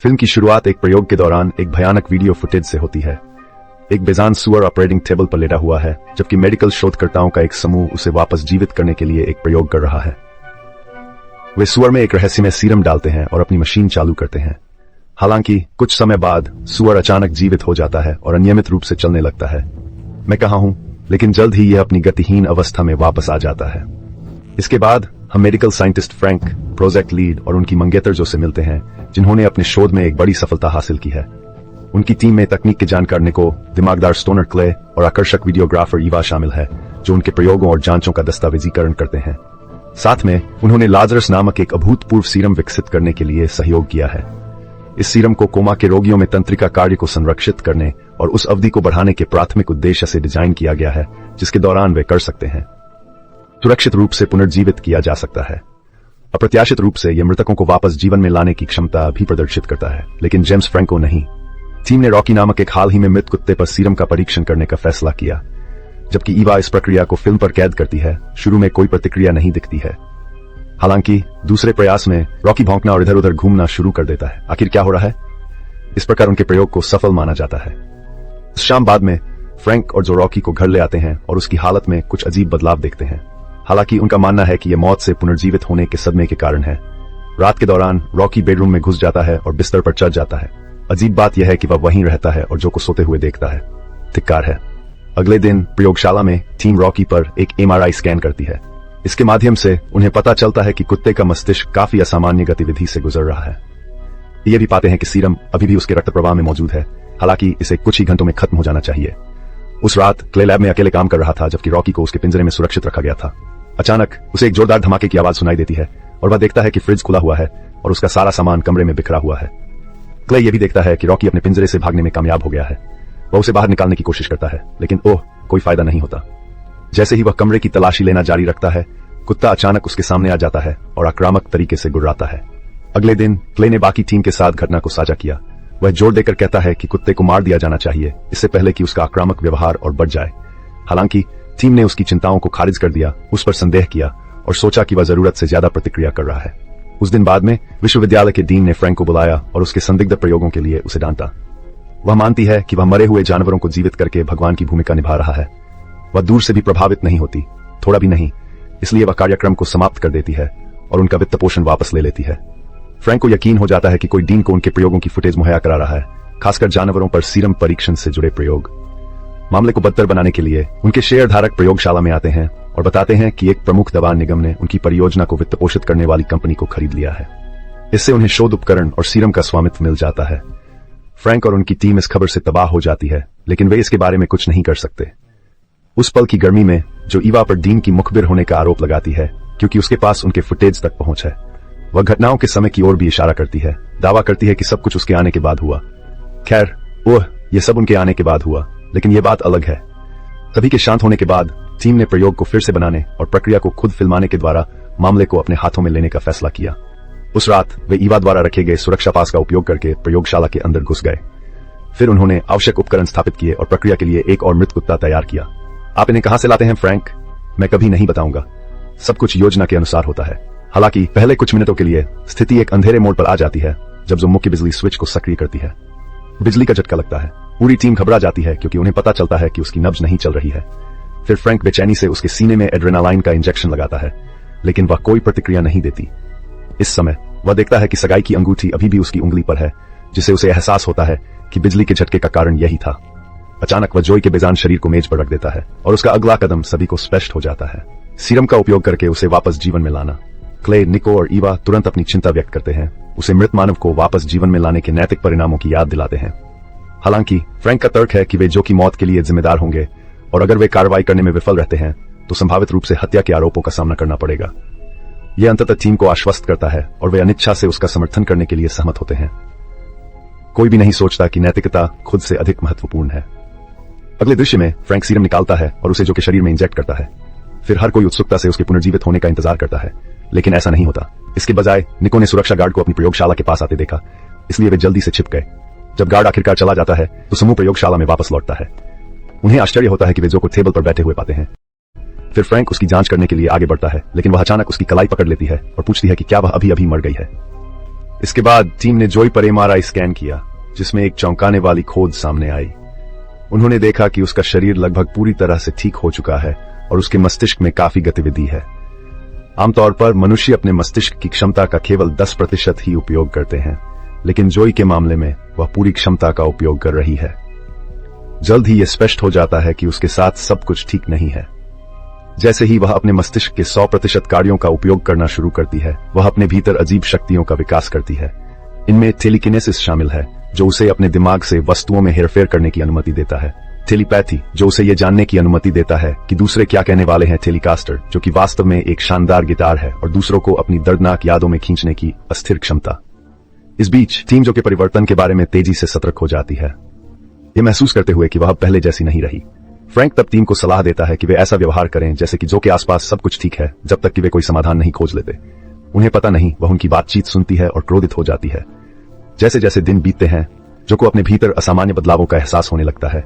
Film की शुरुआत एक प्रयोग के दौरान एक भयानक वीडियो फुटेज से होती है। एक बेजान सुअर ऑपरेटिंग टेबल पर लेटा हुआ है, जबकि मेडिकल शोधकर्ताओं का एक समूह उसे वापस जीवित करने के लिए एक प्रयोग कर रहा है। वे सुअर में एक रहस्यमय सीरम डालते हैं और अपनी मशीन चालू करते हैं। हालांकि कुछ समय बाद सुअर अचानक जीवित हो जाता है और अनियमित रूप से चलने लगता है। मैं कहाँ हूं, लेकिन जल्द ही यह अपनी गतिहीन अवस्था में वापस आ जाता है। इसके बाद हम medical scientist Frank, project lead और उनकी मंगेतर जो से मिलते हैं, जिन्होंने अपने शोध में एक बड़ी सफलता हासिल की है। उनकी टीम में तकनीक के जानकार निको, दिमागदार स्टोनर क्ले और आकर्षक वीडियोग्राफर ईवा शामिल है, जो उनके प्रयोगों और जांचों का दस्तावेजीकरण करते हैं। साथ में उन्होंने लाजरस नामक एक अभूतपूर्व सीरम विकसित करने के लिए सहयोग किया है। इस सीरम को कोमा के रोगियों में तंत्रिका कार्य को संरक्षित करने और उस अवधि को बढ़ाने के प्राथमिक उद्देश्य से डिजाइन किया गया है, जिसके दौरान वे कर सकते हैं सुरक्षित रूप से पुनर्जीवित किया जा सकता है। अप्रत्याशित रूप से यह मृतकों को वापस जीवन में लाने की क्षमता भी प्रदर्शित करता है, लेकिन जेम्स फ्रैंको नहीं। टीम ने रॉकी नामक एक हाल ही में मृत कुत्ते पर सीरम का परीक्षण करने का फैसला किया, जबकि ईवा इस प्रक्रिया को फिल्म पर कैद करती है। शुरू में कोई प्रतिक्रिया नहीं दिखती है, हालांकि दूसरे प्रयास में रॉकी भौंकना और इधर उधर घूमना शुरू कर देता है। आखिर क्या हो रहा है? इस प्रकार उनके प्रयोग को सफल माना जाता है। इस शाम बाद में फ्रैंक और जो रॉकी को घर ले आते हैं और उसकी हालत में कुछ अजीब बदलाव देखते हैं। हालांकि उनका मानना है कि यह मौत से पुनर्जीवित होने के सदमे के कारण है। रात के दौरान रॉकी बेडरूम में घुस जाता है और बिस्तर पर चढ़ जाता है। अजीब बात यह है कि वह वहीं रहता है और जो को सोते हुए देखता है। धिक्कार है। अगले दिन प्रयोगशाला में टीम रॉकी पर एक MRI स्कैन करती है। इसके माध्यम से उन्हें पता चलता है कि कुत्ते का मस्तिष्क काफी असामान्य गतिविधि से गुजर रहा है। ये भी पाते हैं कि सीरम अभी भी उसके रक्त प्रवाह में मौजूद है, हालांकि इसे कुछ ही घंटों में खत्म हो जाना चाहिए। उस रात क्ले लैब में अकेले काम कर रहा था, जबकि रॉकी को उसके पिंजरे में सुरक्षित रखा गया था। अचानक उसे एक जोरदार धमाके की आवाज सुनाई देती है और वह देखता है कि फ्रिज खुला हुआ है और उसका सारा सामान कमरे में बिखरा हुआ है। क्ले यह भी देखता है कि रॉकी अपने पिंजरे से भागने में कामयाब हो गया है। वह उसे बाहर निकालने की कोशिश करता है, लेकिन कोई फायदा नहीं होता। जैसे ही वह कमरे की तलाशी लेना जारी रखता है, कुत्ता अचानक उसके सामने आ जाता है और आक्रामक तरीके से गुर्राता है। अगले दिन क्ले ने बाकी टीम के साथ घटना को साझा किया। वह जोर देकर कहता है कि कुत्ते को मार दिया जाना चाहिए, इससे पहले कि उसका आक्रामक व्यवहार और बढ़ जाए। हालांकि टीम ने उसकी चिंताओं को खारिज कर दिया, उस पर संदेह किया और सोचा कि वह जरूरत से ज्यादा प्रतिक्रिया कर रहा है। उस दिन बाद में विश्वविद्यालय के डीन ने फ्रैंक को बुलाया और उसके संदिग्ध प्रयोगों के लिए उसे डांटा। वह मानती है कि वह मरे हुए जानवरों को जीवित करके भगवान की भूमिका निभा रहा है। वह दूर से भी प्रभावित नहीं होती, थोड़ा भी नहीं। इसलिए वह कार्यक्रम को समाप्त कर देती है और उनका वित्त पोषण वापस ले लेती है। फ्रैंक को यकीन हो जाता है कि कोई डीन को उनके प्रयोगों की फुटेज मुहैया करा रहा है, खासकर जानवरों पर सीरम परीक्षण से जुड़े प्रयोग। मामले को बदतर बनाने के लिए उनके शेयरधारक प्रयोगशाला में आते हैं और बताते हैं कि एक प्रमुख दवा निगम ने उनकी परियोजना को वित्त पोषित करने वाली कंपनी को खरीद लिया है। इससे उन्हें शोध उपकरण और सीरम का स्वामित्व मिल जाता है। फ्रैंक और उनकी टीम इस खबर से तबाह हो जाती है, लेकिन वे इसके बारे में कुछ नहीं कर सकते। उस पल की गर्मी में जो ईवा पर डीन की मुखबिर होने का आरोप लगाती है, क्योंकि उसके पास उनके फुटेज तक पहुंच है। वह घटनाओं के समय की ओर भी इशारा करती है, दावा करती है कि सब कुछ उसके आने के बाद हुआ। खैर, यह सब उनके आने के बाद हुआ, लेकिन यह बात अलग है। सभी के शांत होने के बाद टीम ने प्रयोग को फिर से बनाने और प्रक्रिया को खुद फिल्माने के द्वारा मामले को अपने हाथों में लेने का फैसला किया। उस रात वे ईवा द्वारा रखे गए सुरक्षा पास का उपयोग करके प्रयोगशाला के अंदर घुस गए। फिर उन्होंने आवश्यक उपकरण स्थापित किए और प्रक्रिया के लिए एक और मृत कुत्ता तैयार किया। आप इन्हें कहां से लाते हैं फ्रैंक? मैं कभी नहीं बताऊंगा। सब कुछ योजना के अनुसार होता है। हालांकि पहले कुछ मिनटों के लिए स्थिति एक अंधेरे मोड पर आ जाती है, जब जो मुख्य बिजली स्विच को सक्रिय करती है। बिजली का झटका लगता है। पूरी टीम घबरा जाती है, क्योंकि उन्हें पता चलता है कि उसकी नब्ज नहीं चल रही है। फिर फ्रैंक बेचैनी से उसके सीने में एड्रेनालाइन का इंजेक्शन लगाता है, लेकिन वह कोई प्रतिक्रिया नहीं देती। इस समय वह देखता है कि सगाई की अंगूठी अभी भी उसकी उंगली पर है, जिससे उसे एहसास होता है कि बिजली के झटके का कारण यही था। अचानक वह जोई के बेजान शरीर को मेज पर रख देता है और उसका अगला कदम सभी को स्पष्ट हो जाता है। सीरम का उपयोग करके उसे वापस जीवन में लाना। क्ले, निको और ईवा तुरंत अपनी चिंता व्यक्त करते हैं। उसे मृत मानव को वापस जीवन में लाने के नैतिक परिणामों की याद दिलाते हैं। हालांकि फ्रैंक का तर्क है कि वे जो की मौत के लिए जिम्मेदार होंगे और अगर वे कार्रवाई करने में विफल रहते हैं तो संभावित रूप से हत्या के आरोपों का सामना करना पड़ेगा। यह अंततः टीम को आश्वस्त करता है और वे अनिच्छा से उसका समर्थन करने के लिए सहमत होते हैं। कोई भी नहीं सोचता कि नैतिकता खुद से अधिक महत्वपूर्ण है। अगले दृश्य में फ्रैंक सीरम निकालता है और उसे जो के शरीर में इंजेक्ट करता है। फिर हर कोई उत्सुकता से उसके पुनर्जीवित होने का इंतजार करता है, लेकिन ऐसा नहीं होता। इसके बजाय निको ने सुरक्षा गार्ड को अपनी प्रयोगशाला के पास आते देखा, इसलिए वे जल्दी से छिप गए। जब गार्ड आखिरकार चला जाता है तो समूह प्रयोगशाला में वापस लौटता है। उन्हें आश्चर्य होता है कि वे जो को टेबल पर बैठे हुए पाते हैं। फिर फ्रैंक उसकी जांच करने के लिए आगे बढ़ता है, लेकिन वह अचानक उसकी कलाई पकड़ लेती है और पूछती है कि क्या वह अभी अभी मर गई है। इसके बाद टीम ने जोई पर एमआरआई स्कैन किया, जिसमें एक चौंकाने वाली खोज सामने आई। उन्होंने देखा कि उसका शरीर लगभग पूरी तरह से ठीक हो चुका है और उसके मस्तिष्क में काफी गतिविधि है। आमतौर पर मनुष्य अपने मस्तिष्क की क्षमता का केवल 10% ही उपयोग करते हैं, लेकिन जोई के मामले में वह पूरी क्षमता का उपयोग कर रही है। जल्द ही यह स्पष्ट हो जाता है कि उसके साथ सब कुछ ठीक नहीं है। जैसे ही वह अपने मस्तिष्क के 100% कार्यों का उपयोग करना शुरू करती है, वह अपने भीतर अजीब शक्तियों का विकास करती है। इनमें टेलीकिनेसिस शामिल है, जो उसे अपने दिमाग से वस्तुओं में हेरफेर करने की अनुमति देता है। टेलीपैथी, जो उसे यह जानने की अनुमति देता है कि दूसरे क्या कहने वाले हैं। टेलीकास्टर, जो कि वास्तव में एक शानदार गिटार है और दूसरों को अपनी दर्दनाक यादों में खींचने की अस्थिर क्षमता। इस बीच टीम जो के परिवर्तन के बारे में तेजी से सतर्क हो जाती है, ये महसूस करते हुए कि वह पहले जैसी नहीं रही। फ्रैंक तब टीम को सलाह देता है कि वे ऐसा व्यवहार करें जैसे कि जो के आसपास सब कुछ ठीक है, जब तक कि वे कोई समाधान नहीं खोज लेते। उन्हें पता नहीं, वह उनकी बातचीत सुनती है और क्रोधित हो जाती है। जैसे जैसे दिन बीतते हैं, जो को अपने भीतर असामान्य बदलावों का एहसास होने लगता है।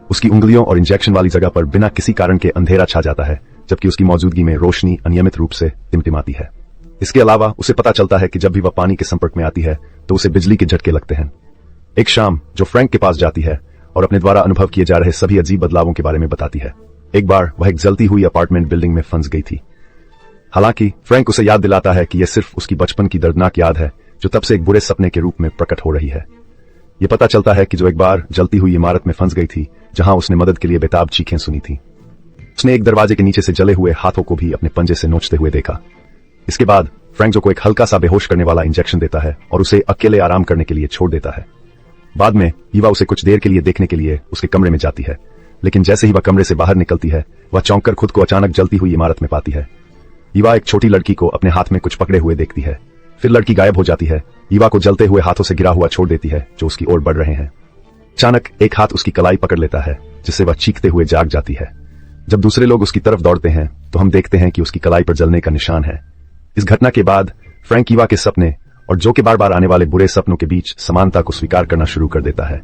उसकी उंगलियों और इंजेक्शन वाली जगह पर बिना किसी कारण के अंधेरा छा जाता है, जबकि उसकी मौजूदगी में रोशनी अनियमित रूप से टिमटिमाती है। इसके अलावा उसे पता चलता है कि जब भी वह पानी के संपर्क में आती है तो उसे बिजली के झटके लगते हैं। एक शाम जो फ्रैंक के पास जाती है और अपने द्वारा अनुभव किए जा रहे सभी अजीब बदलावों के बारे में बताती है। एक बार वह एक जलती हुई अपार्टमेंट बिल्डिंग में फंस गई थी। हालांकि फ्रैंक उसे याद दिलाता है कि यह सिर्फ उसकी बचपन की दर्दनाक याद है, जो तब से एक बुरे सपने के रूप में प्रकट हो रही है। यह पता चलता है कि जो एक बार जलती हुई इमारत में फंस गई थी, जहां उसने मदद के लिए बेताब चीखें सुनी थी। उसने एक दरवाजे के नीचे से जले हुए हाथों को भी अपने पंजे से नोचते हुए देखा। इसके बाद फ्रैंक जो को एक हल्का सा बेहोश करने वाला इंजेक्शन देता है और उसे अकेले आराम करने के लिए छोड़ देता है। बाद में ईवा उसे कुछ देर के लिए देखने के लिए उसके कमरे में जाती है, लेकिन जैसे ही वह कमरे से बाहर निकलती है, वह चौंककर खुद को अचानक जलती हुई इमारत में पाती है। ईवा एक छोटी लड़की को अपने हाथ में कुछ पकड़े हुए देखती है। फिर लड़की गायब हो जाती है। ईवा को जलते हुए हाथों से गिरा हुआ छोड़ देती है, जो उसकी ओर बढ़ रहे हैं। अचानक एक हाथ उसकी कलाई पकड़ लेता है, जिससे वह चीखते हुए जाग जाती है। जब दूसरे लोग उसकी तरफ दौड़ते हैं तो हम देखते हैं कि उसकी कलाई पर जलने का निशान है। इस घटना के बाद फ्रैंक ईवा के सपने और जो के बार बार आने वाले बुरे सपनों के बीच समानता को स्वीकार करना शुरू कर देता है।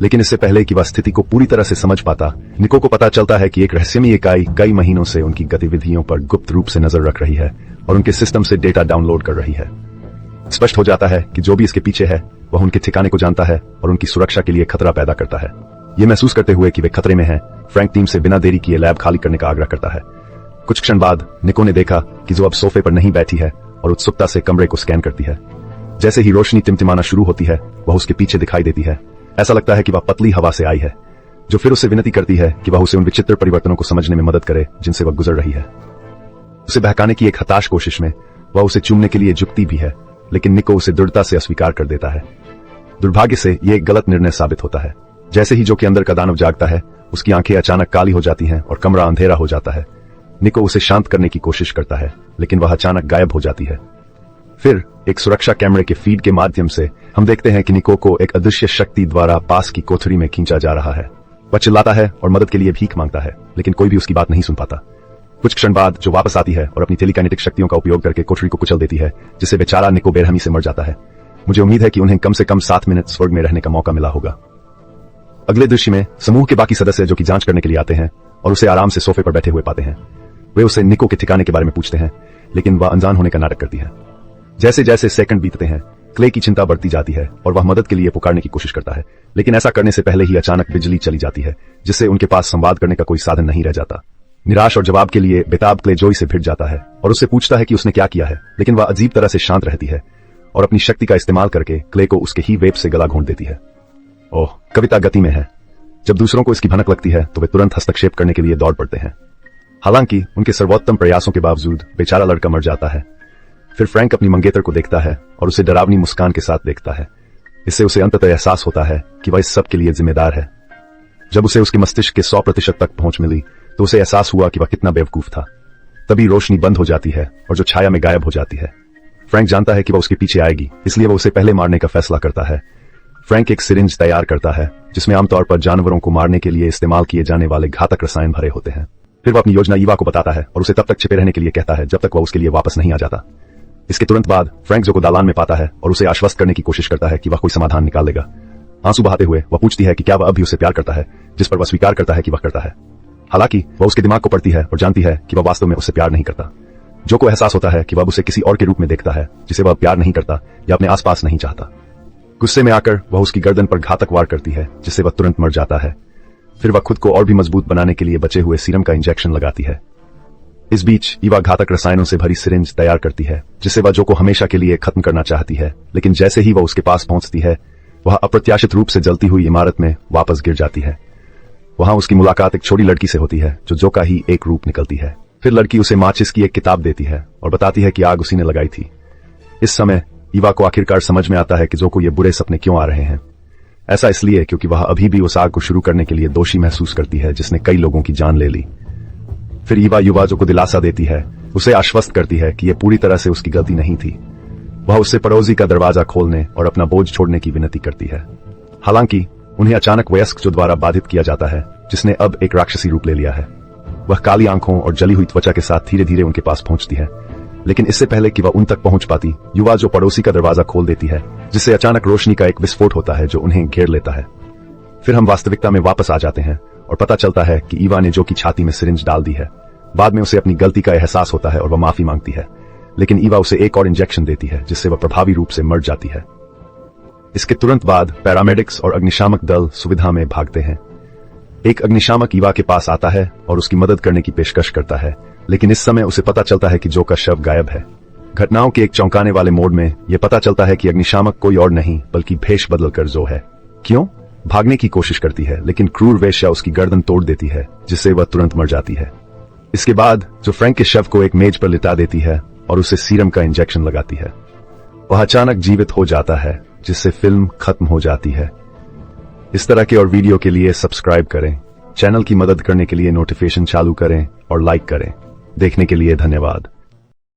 लेकिन इससे पहले कि वह स्थिति को पूरी तरह से समझ पाता, निको को पता चलता है कि एक रहस्यमयी इकाई कई महीनों से उनकी गतिविधियों पर गुप्त रूप से नजर रख रही है और उनके सिस्टम से डेटा डाउनलोड कर रही है। स्पष्ट हो जाता है कि जो भी इसके पीछे है, वह उनके ठिकाने को जानता है और उनकी सुरक्षा के लिए खतरा पैदा करता है। यह महसूस करते हुए कि वे खतरे में हैं, फ्रैंक टीम से बिना देरी किए लैब खाली करने का आग्रह करता है। कुछ क्षण बाद निको ने देखा कि जो अब सोफे पर नहीं बैठी है और उत्सुकता से कमरे को स्कैन करती है। जैसे ही रोशनी टिमटिमाना शुरू होती है, वह उसके पीछे दिखाई देती है। ऐसा लगता है कि वह पतली हवा से आई है, जो फिर उससे विनती करती है कि वह उसे उन विचित्र परिवर्तनों को समझने में मदद करे जिनसे वह गुजर रही है। उसे बहकाने की एक हताश कोशिश में वह उसे चूमने के लिए झुकती भी है, लेकिन निको उसे दृढ़ता से अस्वीकार कर देता है। दुर्भाग्य से यह एक गलत निर्णय साबित होता है। जैसे ही जो के अंदर का दानव जागता है, उसकी आंखें अचानक काली हो जाती हैं और कमरा अंधेरा हो जाता है। निको उसे शांत करने की कोशिश करता है, लेकिन वह अचानक गायब हो जाती है। फिर एक सुरक्षा कैमरे के फीड के माध्यम से हम देखते हैं कि निको को एक अदृश्य शक्ति द्वारा पास की कोठरी में खींचा जा रहा है। वह चिल्लाता है और मदद के लिए भीख मांगता है, लेकिन कोई भी उसकी बात नहीं सुन पाता। कुछ क्षण बाद जो वापस आती है और अपनी टेलीकाइनेटिक शक्तियों का उपयोग करके कोठरी को कुचल देती है, जिससे बेचारा निको बेरहमी से मर जाता है। मुझे उम्मीद है कि उन्हें कम से कम 7 मिनट स्वर्ग में रहने का मौका मिला होगा। अगले दृश्य में समूह के बाकी सदस्य जो कि जांच करने के लिए आते हैं और उसे आराम से सोफे पर बैठे हुए पाते हैं। वे उसे निको के ठिकाने के बारे में पूछते हैं, लेकिन वह अनजान होने का नाटक करती है। जैसे जैसे सेकंड बीतते हैं, क्ले की चिंता बढ़ती जाती है और वह मदद के लिए पुकारने की कोशिश करता है, लेकिन ऐसा करने से पहले ही अचानक बिजली चली जाती है, जिससे उनके पास संवाद करने का कोई साधन नहीं रह जाता। निराश और जवाब के लिए बेताब क्ले जोई से भिड़ जाता है और उससे पूछता है कि उसने क्या किया है, लेकिन वह अजीब तरह से शांत रहती है और अपनी शक्ति का इस्तेमाल करके क्ले को उसके ही वेब से गला घोंट देती है। ओह, कविता गति में है। जब दूसरों को इसकी भनक लगती है तो वे तुरंत हस्तक्षेप करने के लिए दौड़ पड़ते हैं। हालांकि उनके सर्वोत्तम प्रयासों के बावजूद बेचारा लड़का मर जाता है। फिर फ्रैंक अपनी मंगेतर को देखता है और उसे डरावनी मुस्कान के साथ देखता है। इससे उसे अंततः एहसास होता है कि वह इस सब के लिए जिम्मेदार है। जब उसे उसके मस्तिष्क के 100% तक पहुंच मिली तो उसे एहसास हुआ कि वह कितना बेवकूफ था। तभी रोशनी बंद हो जाती है और जो छाया में गायब हो जाती है। फ्रैंक जानता है कि वह उसके पीछे आएगी, इसलिए वह उसे पहले मारने का फैसला करता है। फ्रैंक एक सिरिंज तैयार करता है, जिसमें आमतौर पर जानवरों को मारने के लिए इस्तेमाल किए जाने वाले घातक रसायन भरे होते हैं। फिर वह अपनी योजना ईवा को बताता है और उसे तब तक छिपे रहने के लिए कहता है जब तक वह उसके लिए वापस नहीं आ जाता। इसके तुरंत बाद फ्रैंक जो को दालान में पाता है और उसे आश्वस्त करने की कोशिश करता है कि वह कोई समाधान निकाल लेगा। आंसू बहाते हुए वह पूछती है कि क्या वह अब भी उसे प्यार करता है, जिस पर वह स्वीकार करता है कि वह करता है। हालांकि वह उसके दिमाग को पढ़ती है और जानती है कि वह वास्तव में उससे प्यार नहीं करता। जो को एहसास होता है कि वह उसे किसी और के रूप में देखता है जिसे वह प्यार नहीं करता या अपने आसपास नहीं चाहता। गुस्से में आकर वह उसकी गर्दन पर घातक वार करती है जिससे वह तुरंत मर जाता है। फिर वह खुद को और भी मजबूत बनाने के लिए बचे हुए सीरम का इंजेक्शन लगाती है। इस बीच ईवा घातक रसायनों से भरी सिरिंज तैयार करती है जिससे वह जो को हमेशा के लिए खत्म करना चाहती है, लेकिन जैसे ही वह उसके पास पहुंचती है वह अप्रत्याशित रूप से जलती हुई इमारत में वापस गिर जाती है। वहां उसकी मुलाकात एक छोटी लड़की से होती है जो का ही एक रूप निकलती है। फिर लड़की उसे माचिस की एक किताब देती है और बताती है कि आग उसी ने लगाई थी। इस समय ईवा को आखिरकार समझ में आता है कि जो को ये बुरे सपने क्यों आ रहे हैं। ऐसा इसलिए क्योंकि वह अभी भी उस आग को शुरू करने के लिए दोषी महसूस करती है जिसने कई लोगों की जान ले ली। फिर ईवा युवा जो को दिलासा देती है, उसे आश्वस्त करती है कि यह पूरी तरह से उसकी गलती नहीं थी। वह उससे पड़ोसी का दरवाजा खोलने और अपना बोझ छोड़ने की विनती करती है। हालांकि उन्हें अचानक वयस्क जो द्वारा बाधित किया जाता है, जिसने अब एक राक्षसी रूप ले लिया है। वह काली आंखों और जली हुई त्वचा के साथ धीरे धीरे उनके पास पहुंचती है, लेकिन इससे पहले कि वह उन तक पहुंच पाती, युवा जो पड़ोसी का दरवाजा खोल देती है जिससे अचानक रोशनी का एक विस्फोट होता है जो उन्हें घेर लेता है। फिर हम वास्तविकता में वापस आ जाते हैं और पता चलता है कि ईवा ने जो की छाती में सिरिंज डाल दी है। बाद में उसे अपनी गलती का एहसास होता है और वह माफी मांगती है, लेकिन ईवा उसे एक और इंजेक्शन देती है जिससे वह प्रभावी रूप से मर जाती है। इसके तुरंत बाद पैरामेडिक्स और अग्निशामक दल सुविधा में भागते हैं। एक अग्निशामक ईवा के पास आता है और उसकी मदद करने की पेशकश करता है, लेकिन इस समय उसे पता चलता है कि जो का शव गायब है। घटनाओं के एक चौंकाने वाले मोड़ में यह पता चलता है कि अग्निशामक कोई और नहीं बल्कि भेष बदलकर जो है। क्यों? भागने की कोशिश करती है, लेकिन क्रूर वेश्या उसकी गर्दन तोड़ देती है जिससे वह तुरंत मर जाती है। इसके बाद जो फ्रैंक के शव को एक मेज पर लिटा देती है और उसे सीरम का इंजेक्शन लगाती है। वह अचानक जीवित हो जाता है जिससे फिल्म खत्म हो जाती है। इस तरह के और वीडियो के लिए सब्सक्राइब करें, चैनल की मदद करने के लिए नोटिफिकेशन चालू करें और लाइक करें। देखने के लिए धन्यवाद।